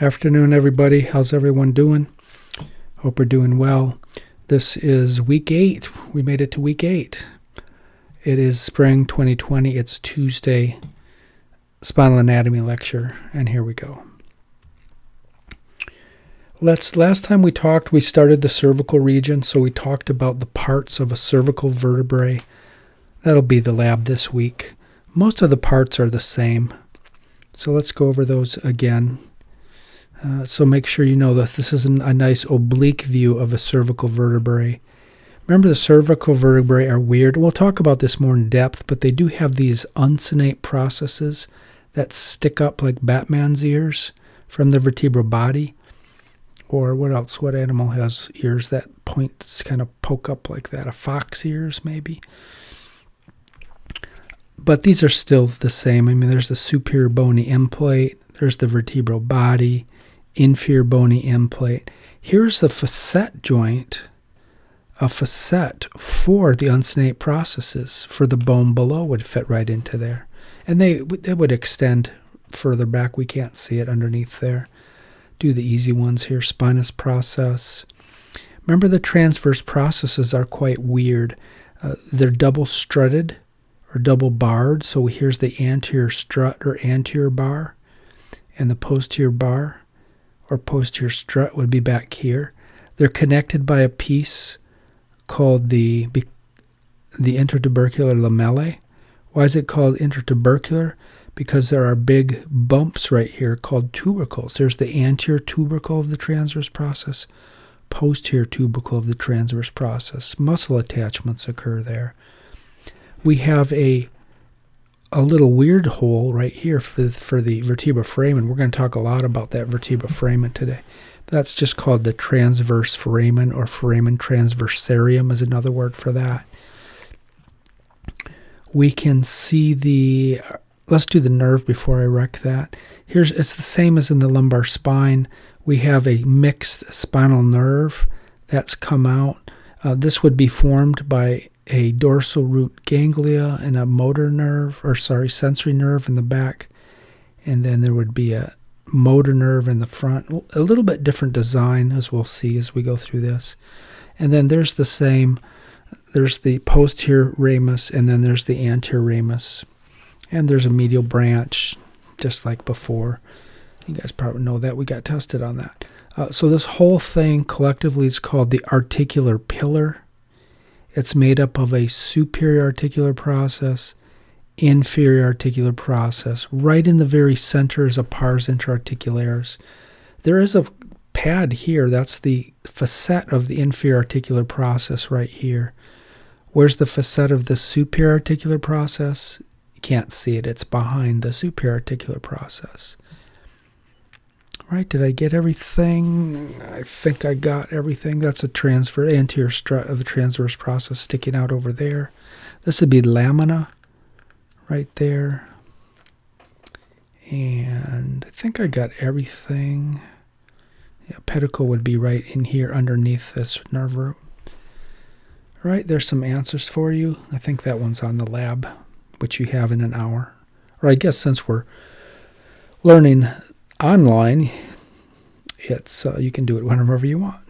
Afternoon, everybody. How's everyone doing? Hope we're doing well. This is week 8. We made it to week 8. It is spring 2020. It's Tuesday, spinal anatomy lecture, and here we go. Last time we talked, we started the cervical region, so we talked about the parts of a cervical vertebrae. That'll be the lab this week. Most of the parts are the same, so let's go over those again. So make sure you know that this is a nice oblique view of a cervical vertebrae. Remember, the cervical vertebrae are weird. We'll talk about this more in depth, but they do have these uncinate processes that stick up like Batman's ears from the vertebral body. Or what else? What animal has ears that point, kind of poke up like that? A fox ears, maybe? But these are still the same. I mean, there's the superior bony end plate. There's the vertebral body. Inferior bony end plate. Here's the facet joint, a facet for the uncinate processes for the bone below would fit right into there. And they would extend further back. We can't see it underneath there. Do the easy ones here. Spinous process. Remember, the transverse processes are quite weird. They're double strutted or double barred. So here's the anterior strut or anterior bar, and the posterior bar or posterior strut would be back here. They're connected by a piece called the intertubercular lamellae. Why is it called intertubercular? Because there are big bumps right here called tubercles. There's the anterior tubercle of the transverse process, posterior tubercle of the transverse process. Muscle attachments occur there. We have a little weird hole right here for the vertebral foramen. We're going to talk a lot about that vertebral foramen today. That's just called the transverse foramen, or foramen transversarium is another word for that. We can see let's do the nerve before I wreck that. It's the same as in the lumbar spine. We have a mixed spinal nerve that's come out. This would be formed by a dorsal root ganglia and a sensory nerve in the back. And then there would be a motor nerve in the front. A little bit different design, as we'll see as we go through this. And then there's there's the posterior ramus, and then there's the anterior ramus. And there's a medial branch, just like before. You guys probably know that. We got tested on that. So this whole thing collectively is called the articular pillar. It's made up of a superior articular process, inferior articular process. Right in the very center is a pars interarticularis. There is a pad here. That's the facet of the inferior articular process right here. Where's the facet of the superior articular process? You can't see it. It's behind the superior articular process. Right, did I get everything? I think I got everything. That's a anterior strut of the transverse process sticking out over there. This would be lamina right there. And I think I got everything. Yeah, pedicle would be right in here underneath this nerve root. All right, there's some answers for you. I think that one's on the lab, which you have in an hour. Or I guess since we're learning online, it's you can do it whenever you want.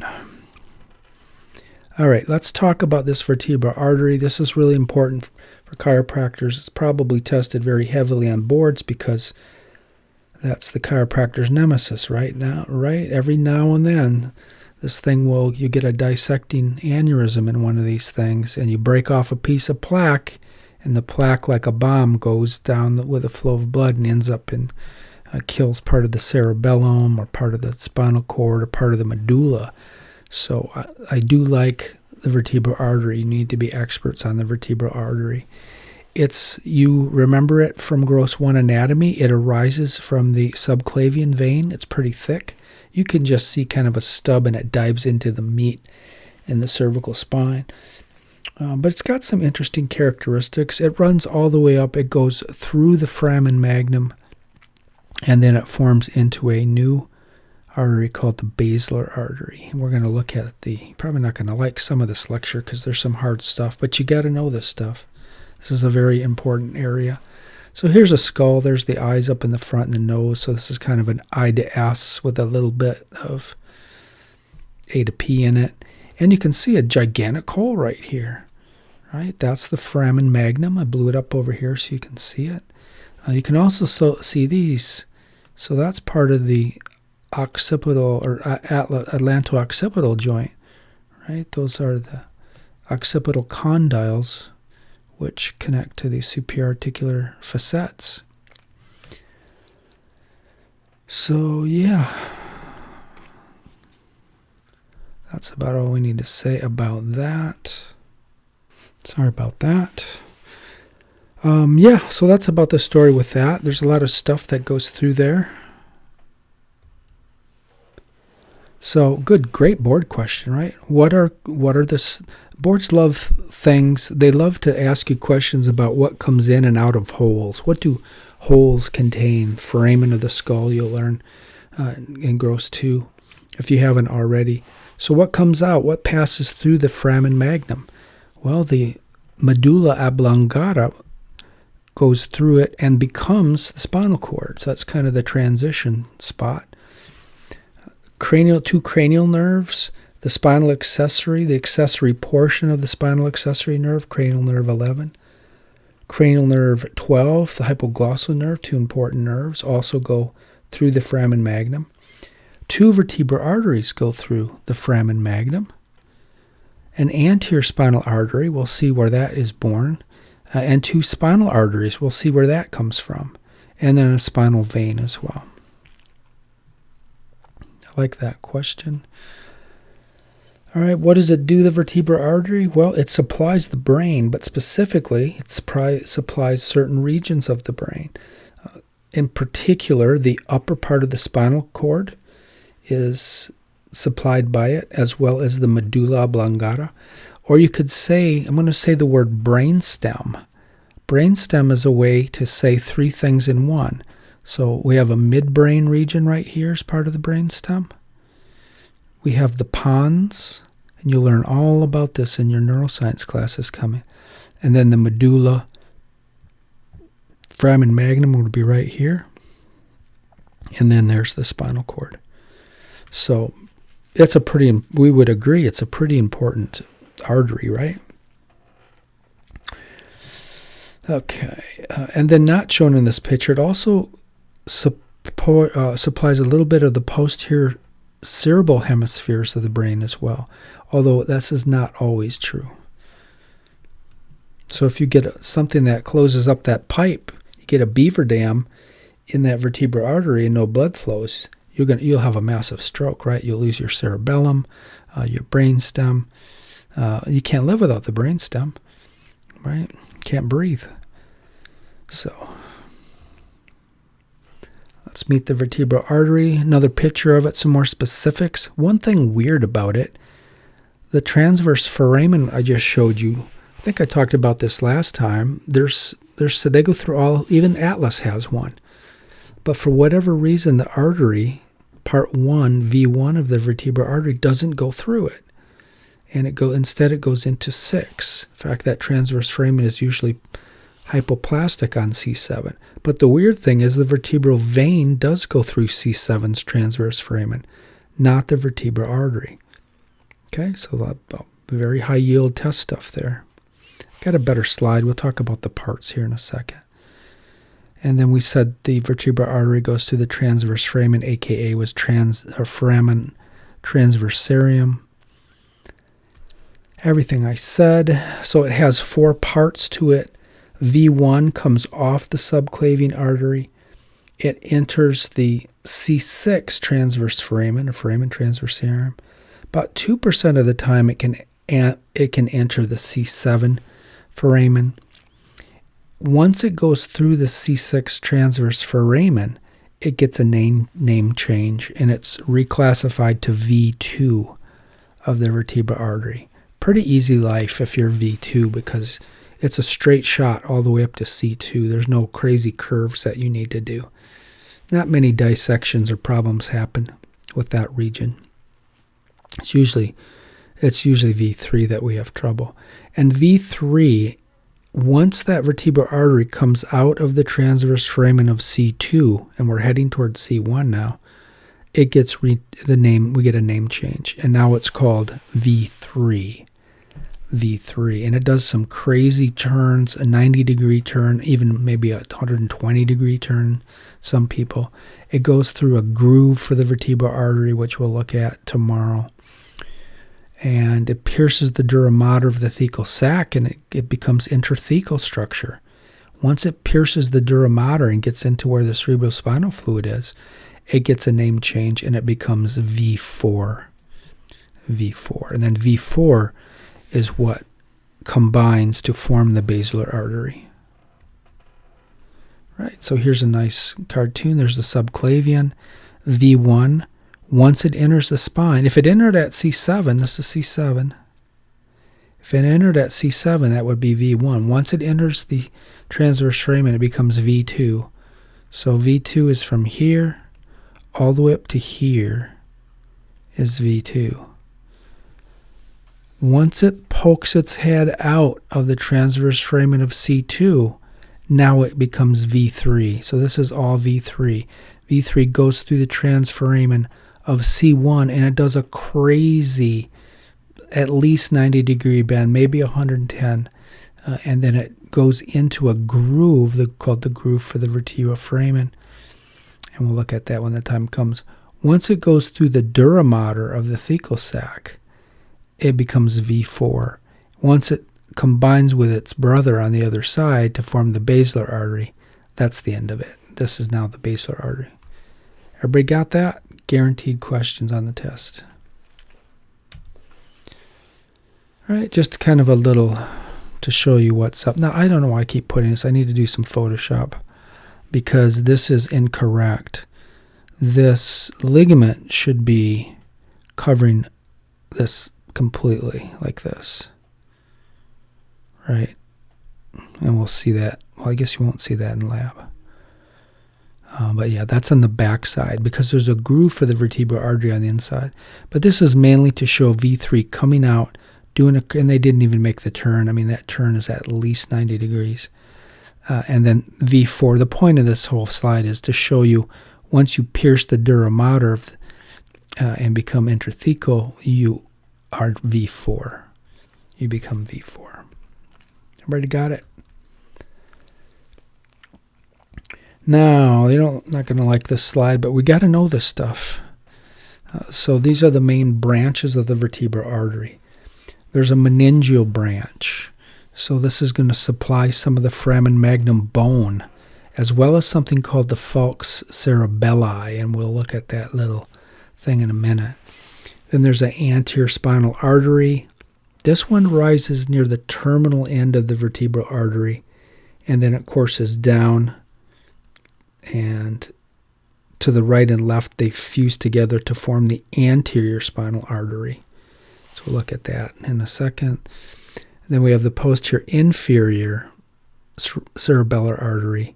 All right, let's talk about this vertebral artery. This is really important for chiropractors. It's probably tested very heavily on boards because that's the chiropractor's nemesis right now. Right, every now and then, this thing you get a dissecting aneurysm in one of these things, and you break off a piece of plaque, and the plaque, like a bomb, goes down with a flow of blood and ends up in kills part of the cerebellum or part of the spinal cord or part of the medulla. So I do like the vertebral artery. You need to be experts on the vertebral artery. You remember it from Gross 1 anatomy. It arises from the subclavian vein. It's pretty thick. You can just see kind of a stub, and it dives into the meat in the cervical spine. But it's got some interesting characteristics. It runs all the way up. It goes through the foramen magnum, and then it forms into a new artery called the basilar artery. And we're going to look at you're probably not going to like some of this lecture because there's some hard stuff, but you got to know this stuff. This is a very important area. So here's a skull. There's the eyes up in the front and the nose. So this is kind of an I to S with a little bit of A to P in it. And you can see a gigantic hole right here. Right? That's the foramen magnum. I blew it up over here so you can see it. You can also see these. So that's part of the occipital or atlanto-occipital joint. Right? Those are the occipital condyles, which connect to the supra-articular facets. So, yeah. That's about all we need to say about that. Sorry about that. Yeah, so that's about the story with that. There's a lot of stuff that goes through there. So, great board question, right? What are the boards love things? They love to ask you questions about what comes in and out of holes. What do holes contain? Foramen of the skull, you'll learn in Gross 2, if you haven't already. So, what comes out? What passes through the foramen magnum? Well, the medulla oblongata goes through it and becomes the spinal cord. So that's kind of the transition spot. Two cranial nerves, the spinal accessory, the accessory portion of the spinal accessory nerve, cranial nerve 11. Cranial nerve 12, the hypoglossal nerve, two important nerves, also go through the foramen magnum. 2 vertebral arteries go through the foramen magnum. An anterior spinal artery, we'll see where that is born. And 2 spinal arteries, we'll see where that comes from. And then a spinal vein as well. I like that question. All right, what does it do, the vertebral artery? Well, it supplies the brain, but specifically, it supplies certain regions of the brain. In particular, the upper part of the spinal cord is supplied by it, as well as the medulla oblongata. Or you could say, I'm going to say the word brainstem. Brainstem is a way to say 3 things in one. So we have a midbrain region right here as part of the brainstem. We have the pons, and you'll learn all about this in your neuroscience classes coming. And then the medulla, foramen magnum would be right here. And then there's the spinal cord. So we would agree it's a pretty important artery, right? Okay. And then not shown in this picture, it also supplies a little bit of the posterior cerebral hemispheres of the brain as well, although this is not always true. So if you get something that closes up that pipe, you get a beaver dam in that vertebral artery and no blood flows, you'll have a massive stroke, right? You'll lose your cerebellum, your brainstem. You can't live without the brainstem, right? Can't breathe. So let's meet the vertebral artery. Another picture of it, some more specifics. One thing weird about it, the transverse foramen I just showed you, I think I talked about this last time. They go through all, even Atlas has one. But for whatever reason, the artery, part 1, V1 of the vertebral artery, doesn't go through it. And instead it goes into 6. In fact, that transverse foramen is usually hypoplastic on C7. But the weird thing is the vertebral vein does go through C7's transverse foramen, not the vertebral artery. Okay, so very high yield test stuff there. Got a better slide. We'll talk about the parts here in a second. And then we said the vertebral artery goes through the transverse foramen, aka was foramen transversarium. Everything I said. So it has 4 parts to it. V1 comes off the subclavian artery. It enters the C6 transverse foramen, or foramen transversarium. About 2% of the time it can enter the C7 foramen. Once it goes through the C6 transverse foramen, it gets a name change, and it's reclassified to V2 of the vertebral artery. Pretty easy life if you're V2 because it's a straight shot all the way up to C2. There's no crazy curves that you need to do. Not many dissections or problems happen with that region. It's usually V3 that we have trouble. And V3 once that vertebral artery comes out of the transverse foramen of C2, and we're heading towards C1 now, it gets we get a name change, and now it's called V3. V3, and it does some crazy turns, a 90-degree turn, even maybe a 120-degree turn, some people. It goes through a groove for the vertebral artery, which we'll look at tomorrow. And it pierces the dura mater of the thecal sac, and it becomes intrathecal structure. Once it pierces the dura mater and gets into where the cerebrospinal fluid is, it gets a name change, and it becomes V4. V4. And then V4 is what combines to form the basilar artery. Right, so here's a nice cartoon. There's the subclavian, V1. Once it enters the spine, if it entered at C7, this is C7. If it entered at C7, that would be V1. Once it enters the transverse foramen, it becomes V2. So V2 is from here all the way up to here is V2. Once it pokes its head out of the transverse foramen of C2, now it becomes V3. So this is all V3. V3 goes through the transforamen of C1, and it does a crazy, at least 90-degree bend, maybe 110, and then it goes into a groove called the groove for the vertebral foramen, and we'll look at that when the time comes. Once it goes through the dura mater of the thecal sac, it becomes V4. Once it combines with its brother on the other side to form the basilar artery, that's the end of it. This is now the basilar artery. Everybody got that? Guaranteed questions on the test. All right, just kind of a little to show you what's up. Now, I don't know why I keep putting this. I need to do some Photoshop because this is incorrect. This ligament should be covering this completely like this. Right? And we'll see that. Well, I guess you won't see that in lab. But yeah, that's on the back side because there's a groove for the vertebral artery on the inside. But this is mainly to show V3 coming out, and they didn't even make the turn. I mean, that turn is at least 90 degrees. And then V4, the point of this whole slide is to show you once you pierce the dura mater and become intrathecal, you are V4. You become V4. Everybody got it? Now, you're not going to like this slide, but we got to know this stuff. So these are the main branches of the vertebral artery. There's a meningeal branch. So this is going to supply some of the foramen magnum bone, as well as something called the falx cerebelli, and we'll look at that little thing in a minute. Then there's an anterior spinal artery. This one rises near the terminal end of the vertebral artery, and then it courses down, and to the right and left they fuse together to form the anterior spinal artery. So we'll look at that in a second. Then we have the posterior inferior cerebellar artery.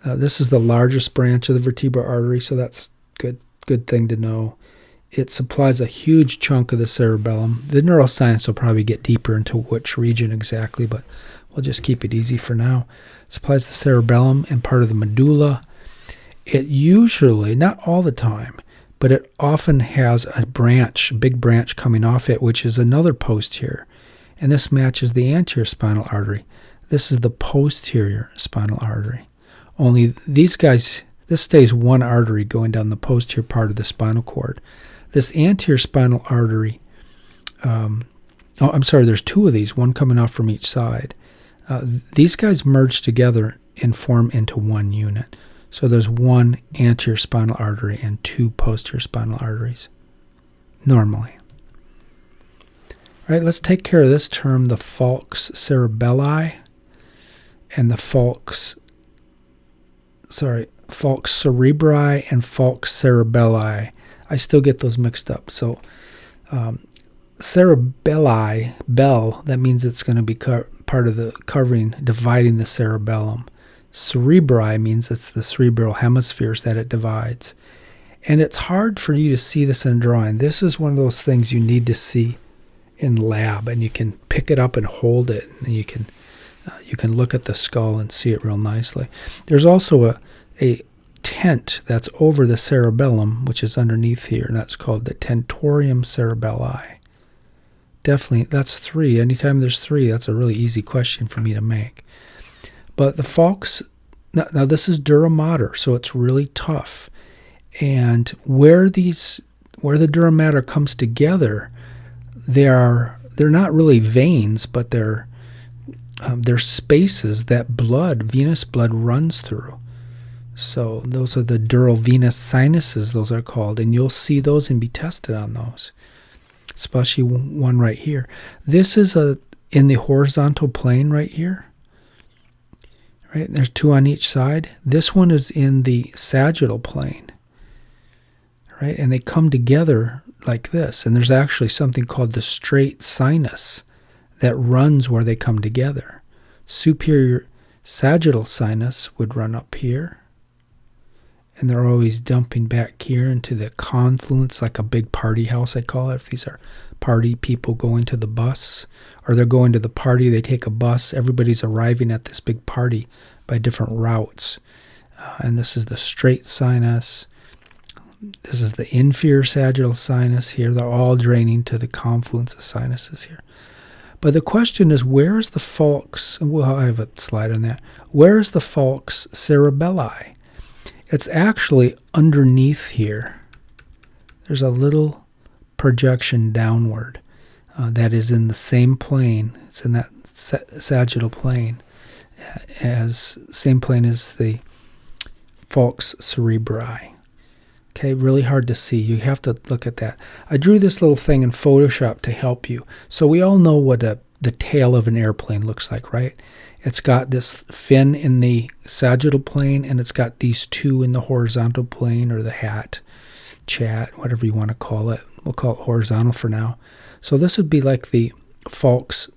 This is the largest branch of the vertebral artery, so that's good thing to know. It supplies a huge chunk of the cerebellum. The neuroscience will probably get deeper into which region exactly, but we'll just keep it easy for now. It supplies the cerebellum and part of the medulla. It usually, not all the time, but it often has a big branch coming off it, which is another posterior. And this matches the anterior spinal artery. This is the posterior spinal artery. Only these guys, this stays one artery going down the posterior part of the spinal cord. This anterior spinal artery, there's two of these, one coming off from each side. These guys merge together and form into one unit. So there's one anterior spinal artery and two posterior spinal arteries, normally. All right, let's take care of this term, the falx cerebelli and the falx cerebri and falx cerebelli. I still get those mixed up. So cerebelli, that means it's going to be part of the covering, dividing the cerebellum. Cerebri means it's the cerebral hemispheres that it divides. And it's hard for you to see this in a drawing. This is one of those things you need to see in lab, and you can pick it up and hold it, and you can You can look at the skull and see it real nicely. There's also a tent that's over the cerebellum, which is underneath here, and that's called the tentorium cerebelli. Definitely, that's 3. Anytime there's 3, that's a really easy question for me to make. But the falx, now this is dura mater, so it's really tough. And where the dura mater comes together, they're not really veins, but they're spaces that venous blood runs through. So those are the dural venous sinuses, those are called, and you'll see those and be tested on those, especially one right here. This is in the horizontal plane right here. Right, there's 2 on each side. This one is in the sagittal plane. Right, and they come together like this, and there's actually something called the straight sinus that runs where they come together. Superior sagittal sinus would run up here, and they're always dumping back here into the confluence, like a big party house, I call it. If these are party people going to the bus, or they're going to the party, they take a bus. Everybody's arriving at this big party by different routes. And this is the straight sinus. This is the inferior sagittal sinus here. They're all draining to the confluence of sinuses here. But the question is, where is the falx? Well, I have a slide on that. Where is the falx cerebelli? It's actually underneath here. There's a little projection downward that is in the same plane. It's in that sagittal plane, same plane as the falx cerebri. Okay, really hard to see. You have to look at that. I drew this little thing in Photoshop to help you. So we all know what the tail of an airplane looks like, right? It's got this fin in the sagittal plane, and it's got these 2 in the horizontal plane, or the chat, whatever you want to call it. We'll call it horizontal for now. So this would be like the falx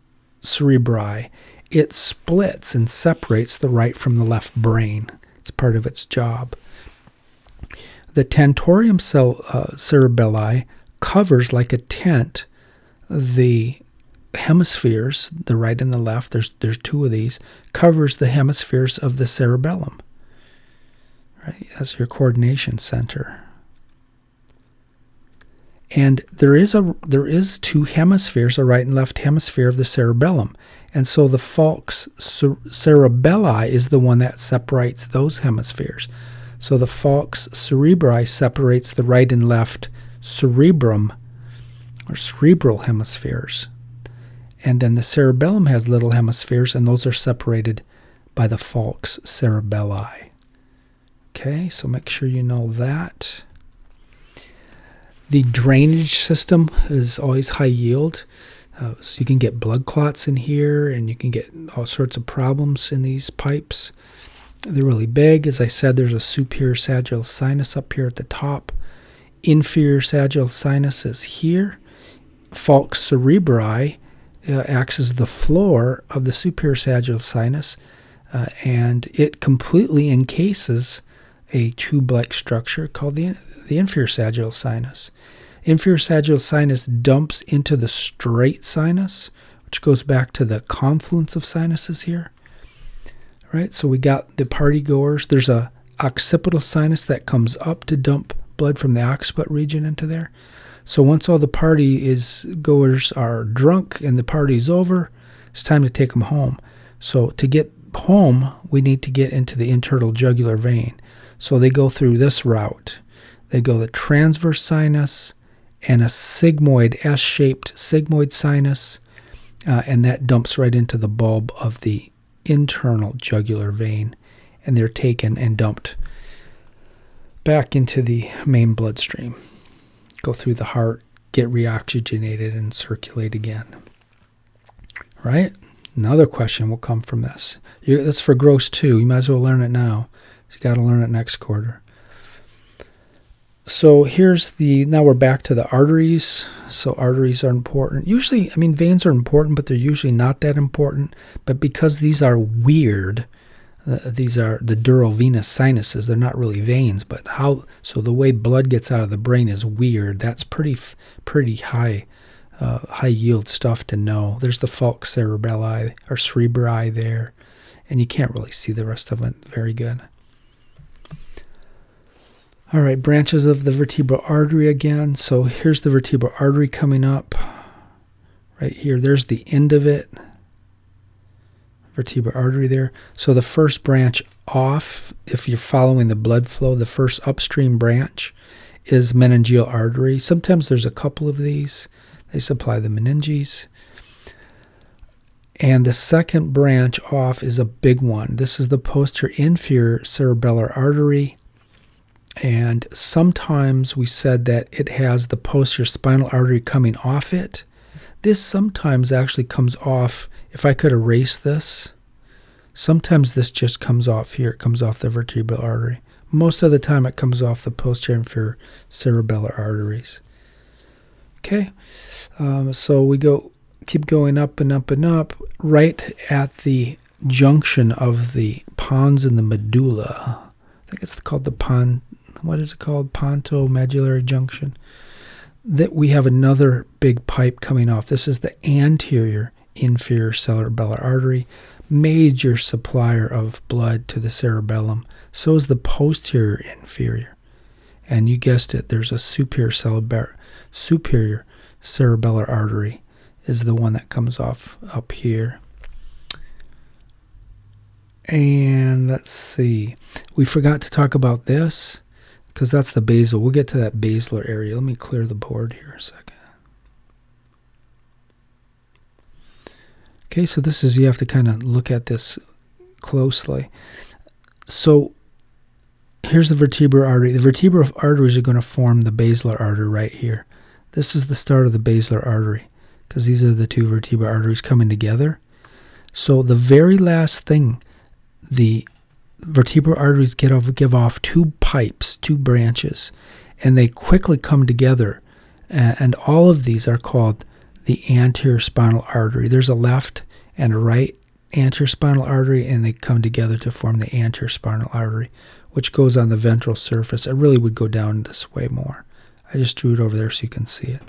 cerebri. It splits and separates the right from the left brain. It's part of its job. The tentorium cerebelli covers like a tent the hemispheres, the right and the left. There's 2 of these. Covers the hemispheres of the cerebellum. Right, that's your coordination center. And there is 2 hemispheres, a right and left hemisphere of the cerebellum. And so the falx cerebelli is the one that separates those hemispheres. So the falx cerebri separates the right and left cerebrum, or cerebral hemispheres. And then the cerebellum has little hemispheres, and those are separated by the falx cerebelli. Okay, so make sure you know that. The drainage system is always high yield. So you can get blood clots in here, and you can get all sorts of problems in these pipes. They're really big. As I said, there's a superior sagittal sinus up here at the top. Inferior sagittal sinus is here. Falx cerebri acts as the floor of the superior sagittal sinus, and it completely encases a tube-like structure called the inferior sagittal sinus. Inferior sagittal sinus dumps into the straight sinus, which goes back to the confluence of sinuses here. Right, so we got the party goers. There's a occipital sinus that comes up to dump blood from the occiput region into there. So once all the party goers are drunk and the party's over, it's time to take them home. So to get home, we need to get into the internal jugular vein. So they go through this route. They go the transverse sinus and a sigmoid, S-shaped sigmoid sinus, and that dumps right into the bulb of the internal jugular vein, and they're taken and dumped back into the main bloodstream. Go through the heart, get reoxygenated, and circulate again. Right? Another question will come from this. That's for gross 2. You might as well learn it now. So you got to learn it next quarter. So now we're back to the arteries. So arteries are important. Usually, veins are important, but they're usually not that important. But because these are weird, these are the dural venous sinuses. They're not really veins, but so the way blood gets out of the brain is weird. That's pretty high high yield stuff to know. There's the falx cerebelli or cerebri there, and you can't really see the rest of it very good. All right, branches of the vertebral artery again. So here's the vertebral artery coming up right here. There's the end of it, vertebral artery there. So the first branch off, if you're following the blood flow, the first upstream branch is meningeal artery. Sometimes there's a couple of these. They supply the meninges. And the second branch off is a big one. This is the posterior inferior cerebellar artery. And sometimes we said that it has the posterior spinal artery coming off it. This sometimes actually comes off, if I could erase this, sometimes this just comes off here. It comes off the vertebral artery. Most of the time it comes off the posterior inferior cerebellar arteries. Okay, so we keep going up and up and up, right at the junction of the pons and the medulla. I think it's called the pontomedullary junction. That we have another big pipe coming off. This is the anterior inferior cerebellar artery, major supplier of blood to the cerebellum. So is the posterior inferior. And you guessed it, there's a superior cerebellar artery is the one that comes off up here. And let's see. We forgot to talk about this because that's the basal. We'll get to that basilar area. Let me clear the board here a second. Okay, so this is, you have to kind of look at this closely. So here's the vertebral artery. The vertebral arteries are going to form the basilar artery right here. This is the start of the basilar artery because these are the two vertebral arteries coming together. So the very last thing, the vertebral arteries give off two pipes, two branches, and they quickly come together. And all of these are called the anterior spinal artery. There's a left and a right anterior spinal artery, and they come together to form the anterior spinal artery, which goes on the ventral surface. It really would go down this way more. I just drew it over there so you can see it.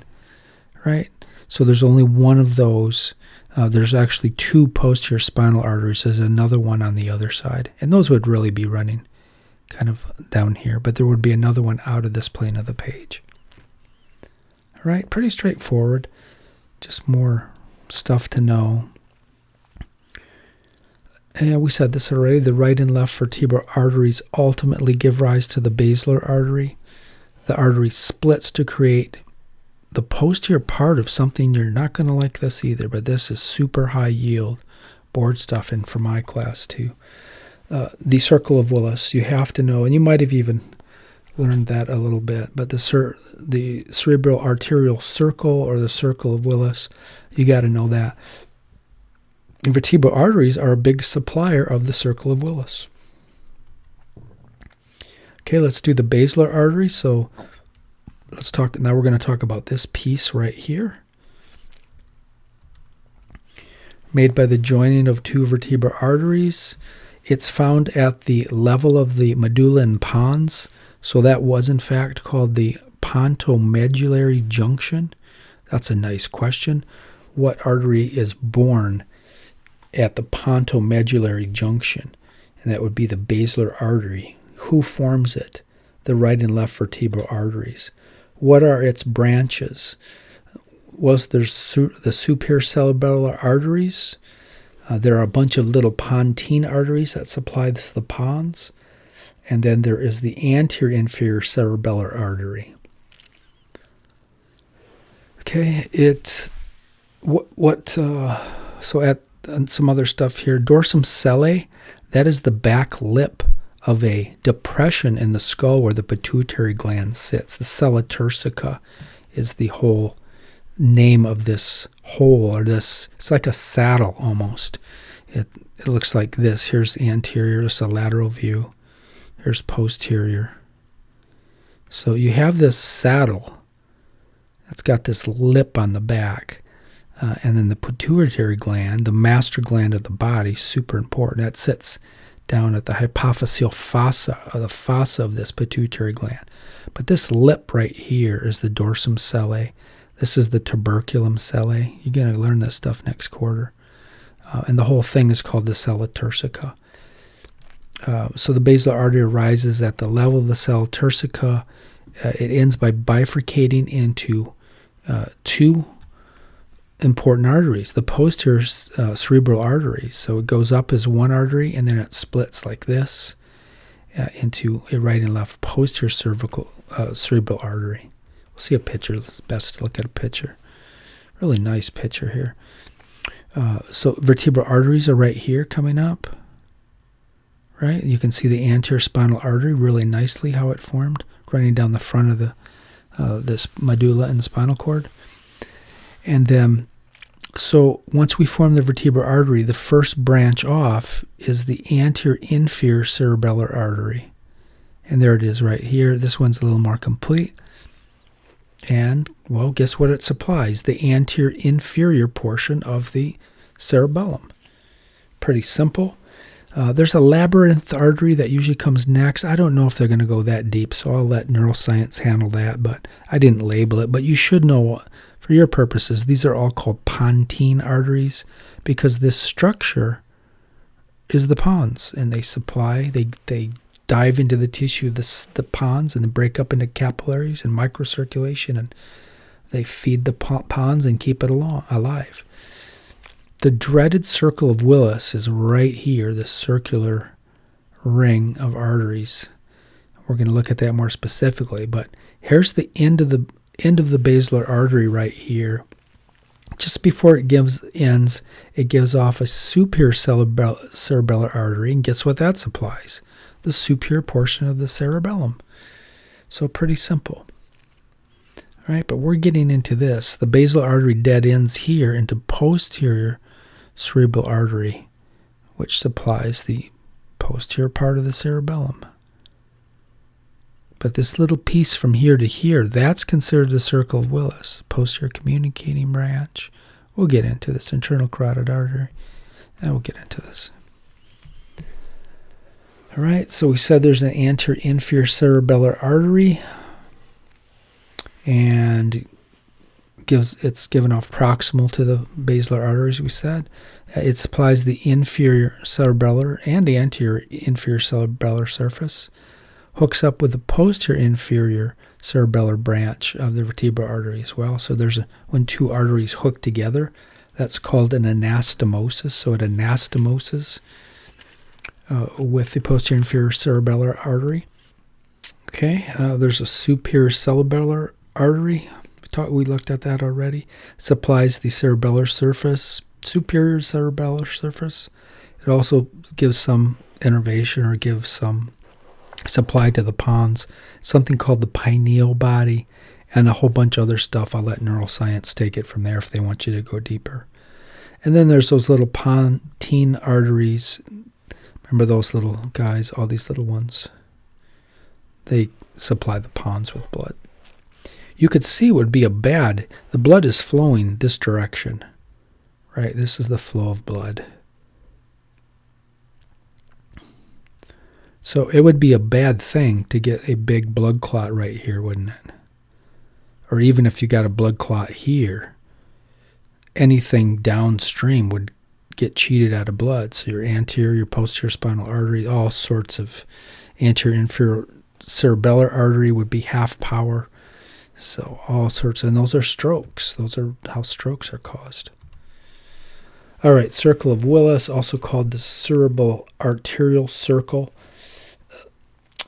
Right? So there's only one of those. There's actually two posterior spinal arteries. There's another one on the other side. And those would really be running kind of down here. But there would be another one out of this plane of the page. All right, pretty straightforward. Just more stuff to know. And we said this already. The right and left vertebral arteries ultimately give rise to the basilar artery. The artery splits to create the posterior part of something. You're not going to like this either, but this is super high yield board stuff and for my class too. The Circle of Willis, you have to know, and you might have even learned that a little bit, but the cerebral arterial circle or the Circle of Willis, you got to know that. And vertebral arteries are a big supplier of the Circle of Willis. Okay, let's do the basilar artery. So let's talk, now we're going to talk about this piece right here. Made by the joining of two vertebral arteries. It's found at the level of the medulla and pons. So that was in fact called the pontomedullary junction. That's a nice question. What artery is born at the pontomedullary junction? And that would be the basilar artery. Who forms it? The right and left vertebral arteries. What are its branches? Was there's the superior cerebellar arteries. There are a bunch of little pontine arteries that supply the pons. And then there is the anterior inferior cerebellar artery. Okay, it's so at some other stuff here. Dorsum sellae, that is the back lip of a depression in the skull where the pituitary gland sits. The sella turcica is the whole name of this hole, or this, it's like a saddle almost. It looks like this. Here's the anterior, it's a lateral view. Here's posterior. So you have this saddle that's got this lip on the back. And then the pituitary gland, the master gland of the body, super important. That sits down at the hypophyseal fossa, or the fossa of this pituitary gland. But this lip right here is the dorsum sellae. This is the tuberculum sellae. You're going to learn this stuff next quarter. And the whole thing is called the sella turcica. So the basilar artery rises at the level of the sella turcica. It ends by bifurcating into two important arteries, the posterior cerebral arteries. So it goes up as one artery, and then it splits like this into a right and left posterior cerebral artery. We'll see a picture. It's best to look at a picture. Really nice picture here. So vertebral arteries are right here coming up. Right? You can see the anterior spinal artery really nicely, how it formed, running down the front of the this medulla and spinal cord. And then, so once we form the vertebral artery, the first branch off is the anterior inferior cerebellar artery. And there it is right here. This one's a little more complete. And, well, guess what it supplies? The anterior inferior portion of the cerebellum. Pretty simple. There's a labyrinth artery that usually comes next. I don't know if they're going to go that deep, so I'll let neuroscience handle that, but I didn't label it. But you should know, for your purposes, these are all called pontine arteries because this structure is the pons, and they supply, they dive into the tissue of the pons and then break up into capillaries and microcirculation, and they feed the pons and keep it alive. The dreaded Circle of Willis is right here, the circular ring of arteries. We're going to look at that more specifically, but here's the end of the basilar artery right here. Just before it ends, it gives off a superior cerebellar artery, and guess what that supplies? The superior portion of the cerebellum. So pretty simple. All right, but we're getting into this. The basilar artery dead ends here into posterior cerebral artery, which supplies the posterior part of the cerebellum. But this little piece from here to here, that's considered the Circle of Willis, posterior communicating branch. We'll get into this internal carotid artery, and we'll get into this. All right, so we said there's an anterior inferior cerebellar artery, and it's given off proximal to the basilar arteries, we said. It supplies the inferior cerebellar and the anterior inferior cerebellar surface, hooks up with the posterior inferior cerebellar branch of the vertebral artery as well. So when two arteries hook together, that's called an anastomosis. So it anastomoses with the posterior inferior cerebellar artery. Okay, there's a superior cerebellar artery. We looked at that already. Supplies the cerebellar surface, superior cerebellar surface. It also gives some innervation or gives some supply to the pons. Something called the pineal body, and a whole bunch of other stuff. I'll let neuroscience take it from there if they want you to go deeper. And then there's those little pontine arteries. Remember those little guys, all these little ones? They supply the pons with blood. You could see would be the blood is flowing this direction, right? This is the flow of blood. So it would be a bad thing to get a big blood clot right here, wouldn't it? Or even if you got a blood clot here, anything downstream would get cheated out of blood. So your anterior, your posterior spinal artery, all sorts of anterior, inferior cerebellar artery would be half power. So all sorts, and those are strokes. Those are how strokes are caused. All right, Circle of Willis, also called the cerebral arterial circle.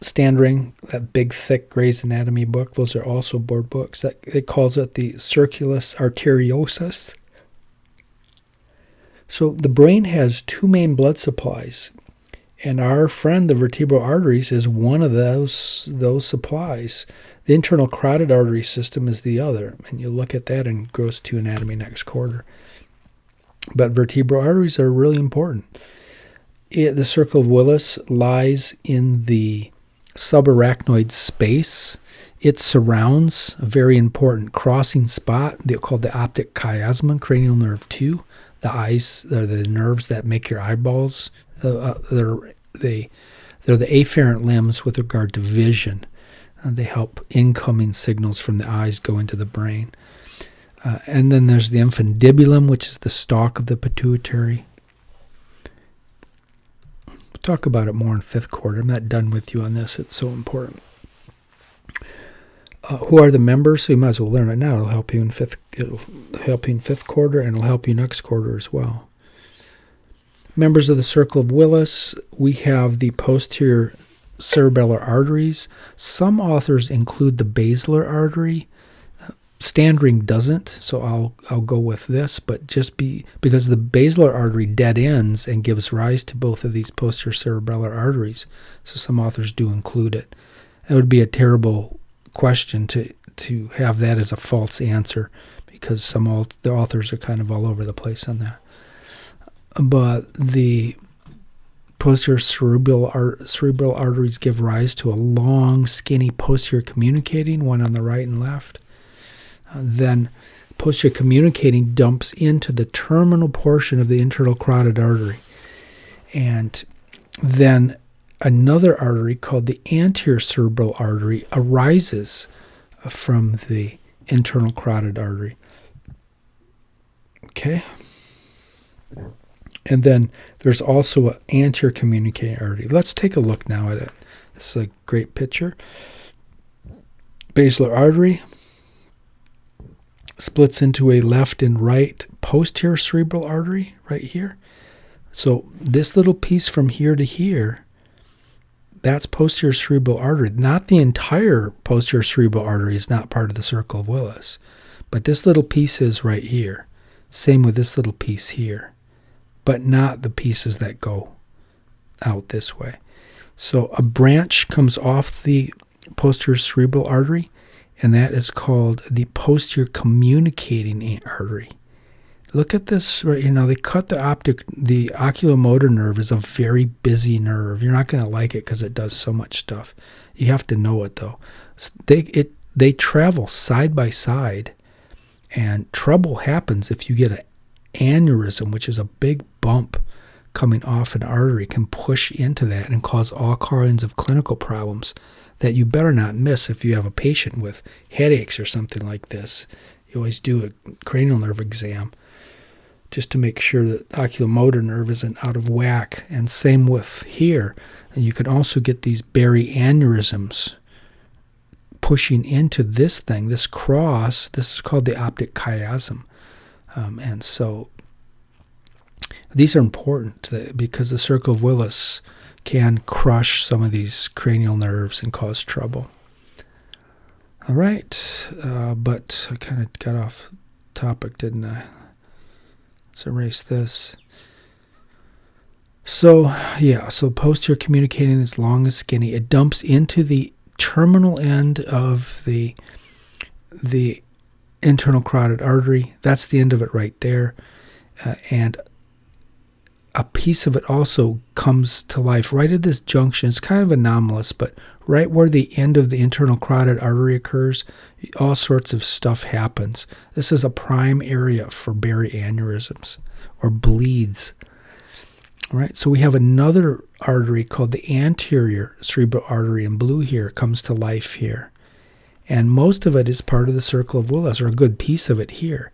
Standring, that big, thick Gray's Anatomy book, those are also board books. It calls it the circulus arteriosus. So the brain has two main blood supplies, and our friend, the vertebral arteries, is one of those supplies. The internal carotid artery system is the other, and you'll look at that in Gross 2 Anatomy next quarter. But vertebral arteries are really important. The Circle of Willis lies in the subarachnoid space. It surrounds a very important crossing spot called the optic chiasma, cranial nerve 2. The eyes are the nerves that make your eyeballs. They're the afferent limbs with regard to vision. They help incoming signals from the eyes go into the brain. And then there's the infundibulum, which is the stalk of the pituitary. We'll talk about it more in fifth quarter. I'm not done with you on this. It's so important. Who are the members? So you might as well learn it now. It'll help you in fifth quarter, and it'll help you next quarter as well. Members of the Circle of Willis, we have the posterior cerebellar arteries. Some authors include the basilar artery. Standring doesn't, so I'll go with this, but just because the basilar artery dead ends and gives rise to both of these posterior cerebellar arteries, so some authors do include it. It would be a terrible question to have that as a false answer, because the authors are kind of all over the place on that. But the posterior cerebral arteries give rise to a long, skinny posterior communicating, one on the right and left. Then posterior communicating dumps into the terminal portion of the internal carotid artery. And then another artery called the anterior cerebral artery arises from the internal carotid artery. Okay? And then there's also an anterior communicating artery. Let's take a look now at it. This is a great picture. Basilar artery splits into a left and right posterior cerebral artery right here. So this little piece from here to here, that's posterior cerebral artery. Not the entire posterior cerebral artery is not part of the Circle of Willis, but this little piece is right here. Same with this little piece here, but not the pieces that go out this way. So a branch comes off the posterior cerebral artery, and that is called the posterior communicating artery. Look at this right here. Now they cut the oculomotor nerve is a very busy nerve. You're not going to like it because it does so much stuff. You have to know it though. They travel side by side, and trouble happens if you get an aneurysm, which is a big bump coming off an artery, can push into that and cause all kinds of clinical problems that you better not miss if you have a patient with headaches or something like this. You always do a cranial nerve exam just to make sure that oculomotor nerve isn't out of whack. And same with here. And you can also get these berry aneurysms pushing into this thing, this cross. This is called the optic chiasm. And so these are important because the Circle of Willis can crush some of these cranial nerves and cause trouble. All right, but I kind of got off topic, didn't I? Let's erase this. So, so posterior communicating is long and skinny. It dumps into the terminal end of the internal carotid artery. That's the end of it right there. And a piece of it also comes to life right at this junction. It's kind of anomalous, but right where the end of the internal carotid artery occurs, all sorts of stuff happens. This is a prime area for berry aneurysms or bleeds. All right, so we have another artery called the anterior cerebral artery in blue here, comes to life here. And most of it is part of the Circle of Willis, or a good piece of it here.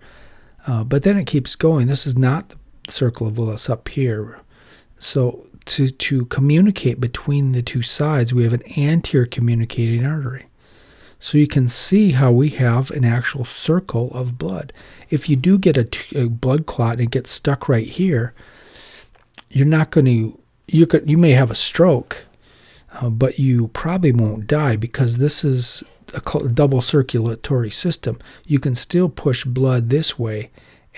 But then it keeps going. This is not the Circle of Willis up here. So to communicate between the two sides, we have an anterior communicating artery. So you can see how we have an actual circle of blood. If you do get a blood clot and it gets stuck right here, you're not going to, you may have a stroke, but you probably won't die because this is a double circulatory system. You can still push blood this way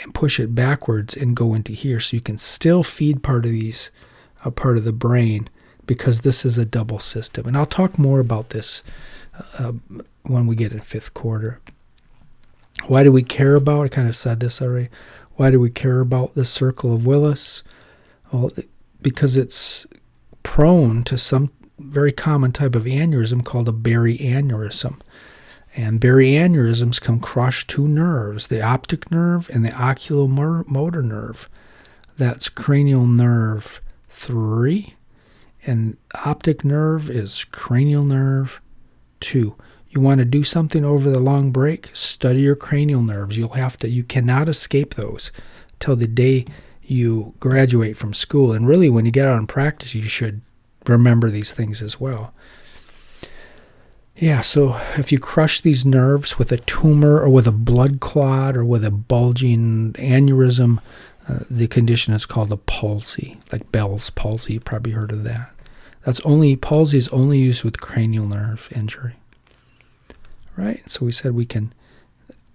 and push it backwards and go into here. So you can still feed part of these, part of the brain, because this is a double system. And I'll talk more about this when we get in fifth quarter. Why do we care about, I kind of said this already, why do we care about the Circle of Willis? Well, because it's prone to some very common type of aneurysm called a berry aneurysm. And berry aneurysms can crush two nerves, the optic nerve and the oculomotor nerve. That's cranial nerve 3, and optic nerve is cranial nerve 2. You want to do something over the long break? Study your cranial nerves. You cannot escape those till the day you graduate from school. And really, when you get out in practice, you should remember these things as well. Yeah, so if you crush these nerves with a tumor or with a blood clot or with a bulging aneurysm, the condition is called a palsy, like Bell's palsy. You've probably heard of that. Palsy is only used with cranial nerve injury. Right? So we said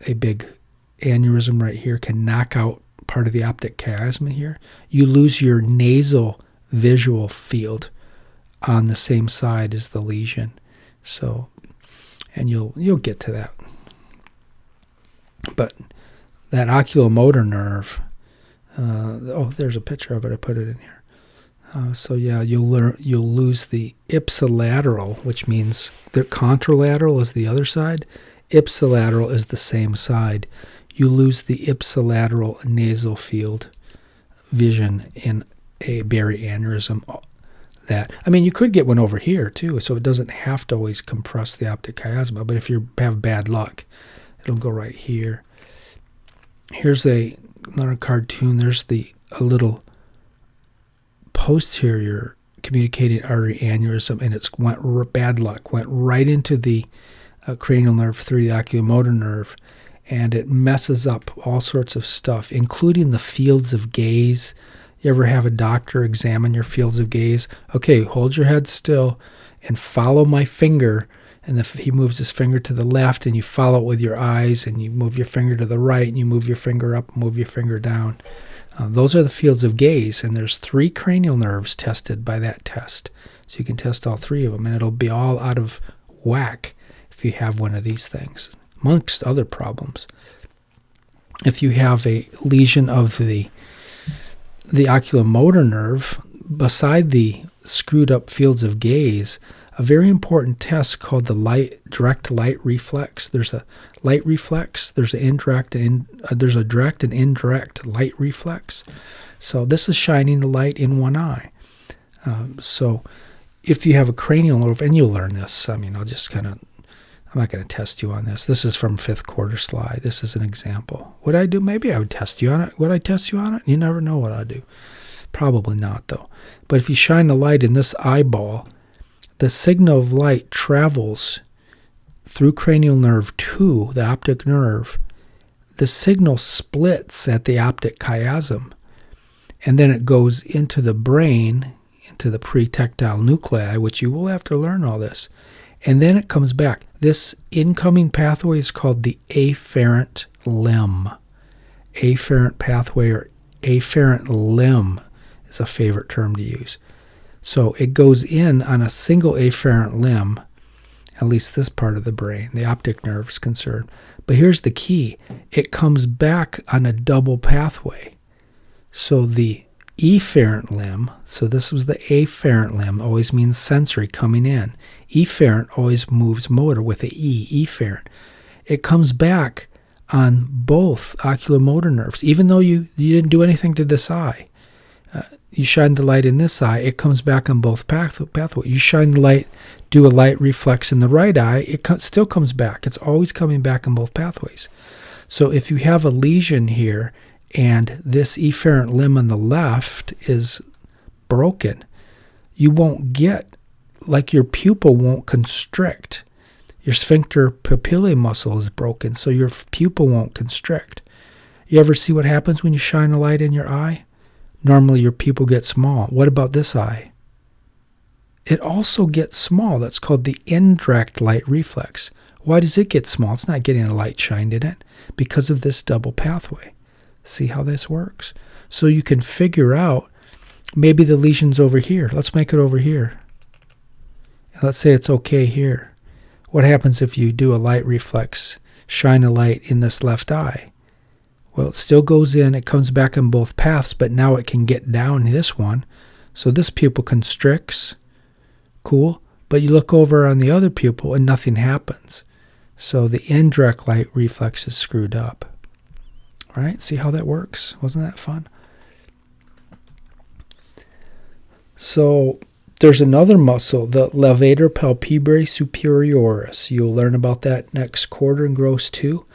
a big aneurysm right here can knock out part of the optic chiasm here. You lose your nasal visual field on the same side as the lesion. So, and you'll get to that. But that oculomotor nerve, there's a picture of it. I put it in here. You'll lose the ipsilateral, which means the contralateral is the other side. Ipsilateral is the same side. You lose the ipsilateral nasal field vision in a Berry aneurysm. You could get one over here too, so it doesn't have to always compress the optic chiasma, but if you have bad luck, it'll go right here. Here's another cartoon. There's a little posterior communicating artery aneurysm, and it's went right into the cranial nerve through the oculomotor nerve, and it messes up all sorts of stuff, including the fields of gaze. You ever have a doctor examine your fields of gaze? Okay, hold your head still and follow my finger. And if he moves his finger to the left, and you follow it with your eyes, and you move your finger to the right, and you move your finger up, move your finger down. Those are the fields of gaze, and there's 3 cranial nerves tested by that test. So you can test all 3 of them, and it'll be all out of whack if you have one of these things, amongst other problems. If you have a lesion of the oculomotor nerve beside the screwed up fields of gaze, a very important test called the direct light reflex. There's a light reflex. There's a direct and indirect light reflex. So this is shining the light in one eye. So if you have a cranial nerve, and you'll learn this. I'm not going to test you on this. This is from 5th quarter slide. This is an example. Would I do? Maybe I would test you on it. Would I test you on it? You never know what I'd do. Probably not, though. But if you shine the light in this eyeball, the signal of light travels through cranial nerve 2, the optic nerve. The signal splits at the optic chiasm, and then it goes into the brain, into the pretectile nuclei, which you will have to learn all this. And then it comes back. This incoming pathway is called the afferent limb. Afferent pathway or afferent limb is a favorite term to use. So it goes in on a single afferent limb, at least this part of the brain, the optic nerve is concerned. But here's the key. It comes back on a double pathway. So the efferent limb, so this was the afferent limb, always means sensory coming in. Efferent always moves motor with a E, efferent. It comes back on both oculomotor nerves, even though you didn't do anything to this eye. You shine the light in this eye, it comes back on both pathways. You shine the light, do a light reflex in the right eye, it still comes back. It's always coming back on both pathways. So if you have a lesion here, and this efferent limb on the left is broken, you won't get, like your pupil won't constrict. Your sphincter papillae muscle is broken, so your pupil won't constrict. You ever see what happens when you shine a light in your eye? Normally your pupil gets small. What about this eye? It also gets small. That's called the indirect light reflex. Why does it get small? It's not getting a light shined in it because of this double pathway. See how this works? So you can figure out, maybe the lesion's over here. Let's make it over here. Let's say it's okay here. What happens if you do a light reflex, shine a light in this left eye? Well, it still goes in, it comes back on both paths, but now it can get down this one. So this pupil constricts. Cool. But you look over on the other pupil and nothing happens. So the indirect light reflex is screwed up. All right, see how that works? Wasn't that fun? So There's another muscle, the levator palpebrae superioris. You'll learn about that next quarter in gross 2.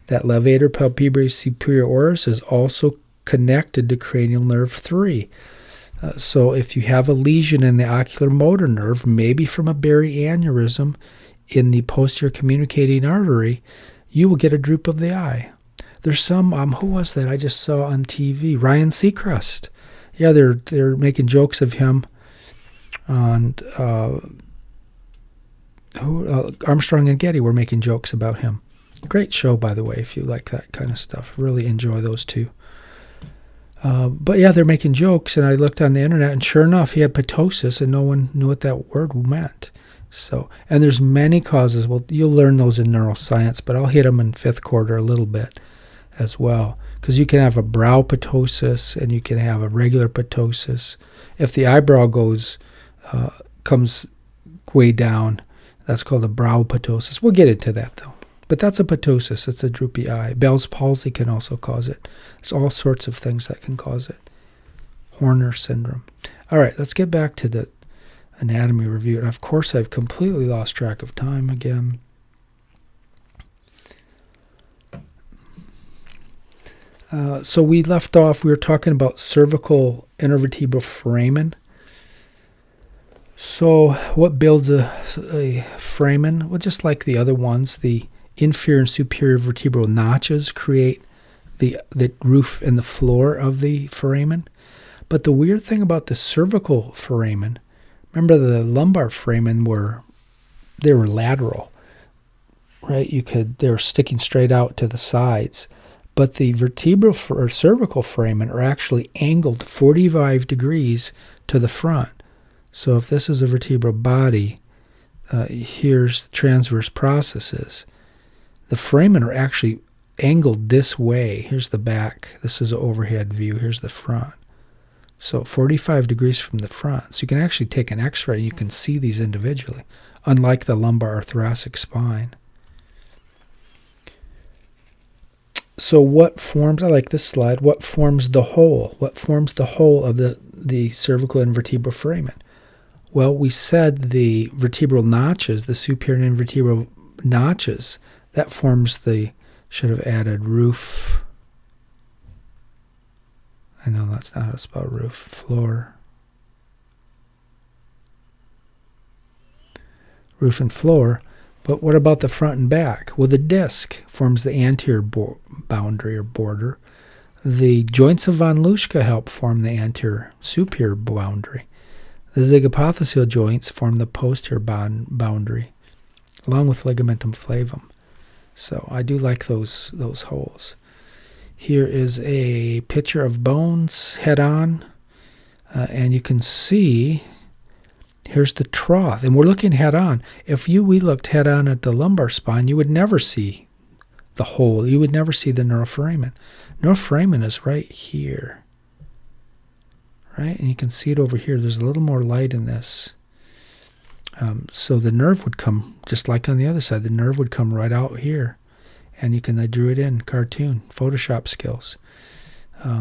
That levator palpebrae superioris is also connected to cranial nerve 3. So if you have a lesion in the ocular motor nerve, maybe from a Berry aneurysm in the posterior communicating artery, you will get a droop of the eye. There's some, who was that I just saw on TV? Ryan Seacrest. Yeah, they're making jokes of him on Armstrong and Getty were making jokes about him. Great show, by the way, if you like that kind of stuff. Really enjoy those two. But yeah, they're making jokes, and I looked on the internet, and sure enough, he had ptosis, and no one knew what that word meant. So, and there's many causes. Well, you'll learn those in neuroscience, but I'll hit them in 5th quarter a little bit as well, because you can have a brow ptosis, and you can have a regular ptosis. If the eyebrow comes way down, that's called a brow ptosis. We'll get into that, though. But that's a ptosis. It's a droopy eye. Bell's palsy can also cause it. There's all sorts of things that can cause it. Horner syndrome. All right, let's get back to the anatomy review. And of course, I've completely lost track of time again. So we left off, we were talking about cervical intervertebral foramen. So what builds a foramen? Well, just like the other ones, the inferior and superior vertebral notches create the roof and the floor of the foramen. But the weird thing about the cervical foramen, remember the lumbar foramen they were lateral, right? They were sticking straight out to the sides. But the vertebral or cervical foramen are actually angled 45 degrees to the front. So if this is a vertebral body, here's the transverse processes. The foramen are actually angled this way. Here's the back. This is an overhead view. Here's the front. So 45 degrees from the front. So you can actually take an x-ray. You can see these individually, unlike the lumbar or thoracic spine. So what forms, I like this slide, what forms the whole? What forms the whole of the cervical and vertebral foramen? Well, we said the vertebral notches, the superior and vertebral notches, that forms should have added roof. I know that's not how to spell roof. Floor. Roof and floor. But what about the front and back? Well, the disc forms the anterior boundary or border. The joints of von Luschka help form the anterior superior boundary. The zygapophyseal joints form the posterior boundary, along with ligamentum flavum. So I do like those holes. Here is a picture of bones head-on, and you can see here's the trough, and we're looking head-on. If we looked head-on at the lumbar spine, you would never see the hole. You would never see the neuroforamen. Neuroforamen is right here, right? And you can see it over here. There's a little more light in this. So the nerve would come, just like on the other side, the nerve would come right out here. And I drew it in, cartoon, Photoshop skills.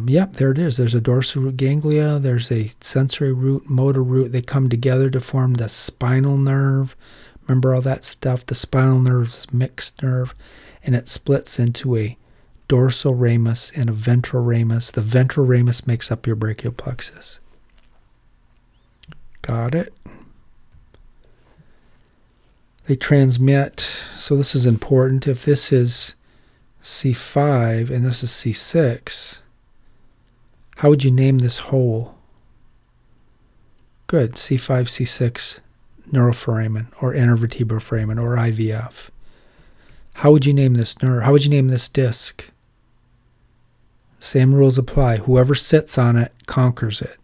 Yep, there it is. There's a dorsal root ganglia. There's a sensory root, motor root. They come together to form the spinal nerve. Remember all that stuff? The spinal nerve's mixed nerve. And it splits into a dorsal ramus and a ventral ramus. The ventral ramus makes up your brachial plexus. Got it? They transmit, so this is important. If this is C5 and this is C6, how would you name this hole? Good, C5, C6 neuroforamen or intervertebral foramen or IVF. How would you name this nerve? How would you name this disc? Same rules apply. Whoever sits on it conquers it.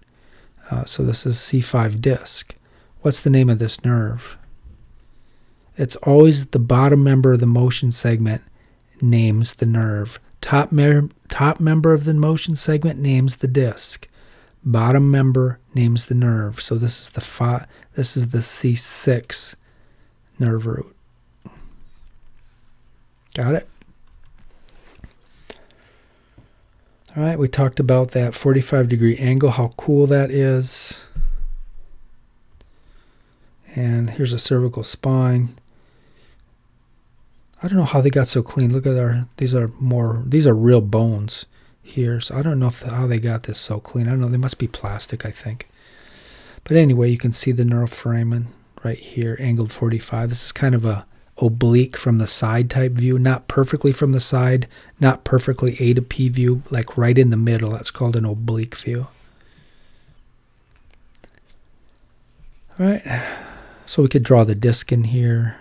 So this is C5 disc. What's the name of this nerve? It's always the bottom member of the motion segment names the nerve. Top member of the motion segment names the disc. Bottom member names the nerve. So this is the C6 nerve root. Got it? All right, we talked about that 45-degree angle, how cool that is. And here's a cervical spine. I don't know how they got so clean. Look at these are real bones here. So I don't know how they got this so clean. I don't know. They must be plastic, I think. But anyway, you can see the neuroforamen right here, angled 45. This is kind of a oblique from the side type view, not perfectly from the side, not perfectly A to P view, like right in the middle. That's called an oblique view. All right, so we could draw the disc in here.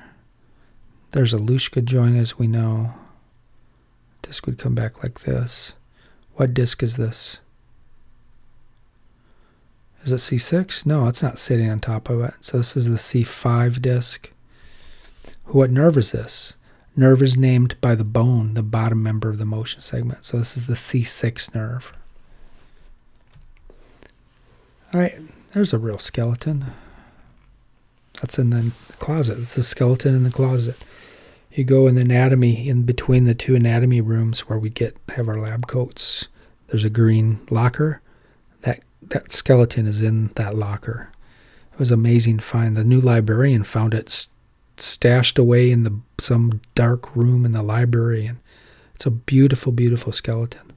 There's a Luschka joint, as we know. Disc would come back like this. What disc is this? Is it C6? No, it's not sitting on top of it. So this is the C5 disc. What nerve is this? Nerve is named by the bone, the bottom member of the motion segment. So this is the C6 nerve. All right, there's a real skeleton. That's in the closet. It's a skeleton in the closet. You go in the anatomy, in between the two anatomy rooms where we have our lab coats. There's a green locker. That skeleton is in that locker. It was an amazing find. The new librarian found it stashed away in some dark room in the library, and it's a beautiful, beautiful skeleton.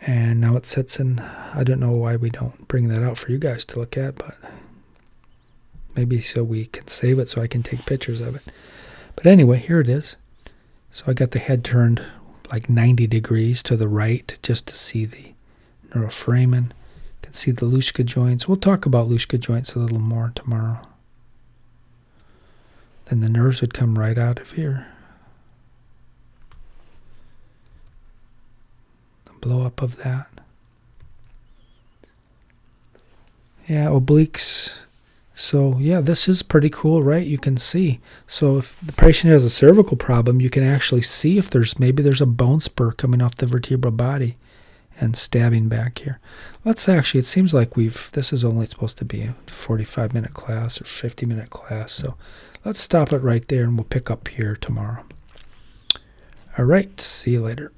And now it sits in. I don't know why we don't bring that out for you guys to look at, but maybe so we can save it so I can take pictures of it. But anyway, here it is. So I got the head turned like 90 degrees to the right just to see the neuroforamen. You can see the Luschka joints. We'll talk about Luschka joints a little more tomorrow. Then the nerves would come right out of here. The blow up of that. Yeah, obliques. So yeah, this is pretty cool, right? You can see. So if the patient has a cervical problem, you can actually see if maybe there's a bone spur coming off the vertebral body and stabbing back here. It seems like this is only supposed to be a 45-minute class or 50-minute class. So let's stop it right there and we'll pick up here tomorrow. All right, see you later.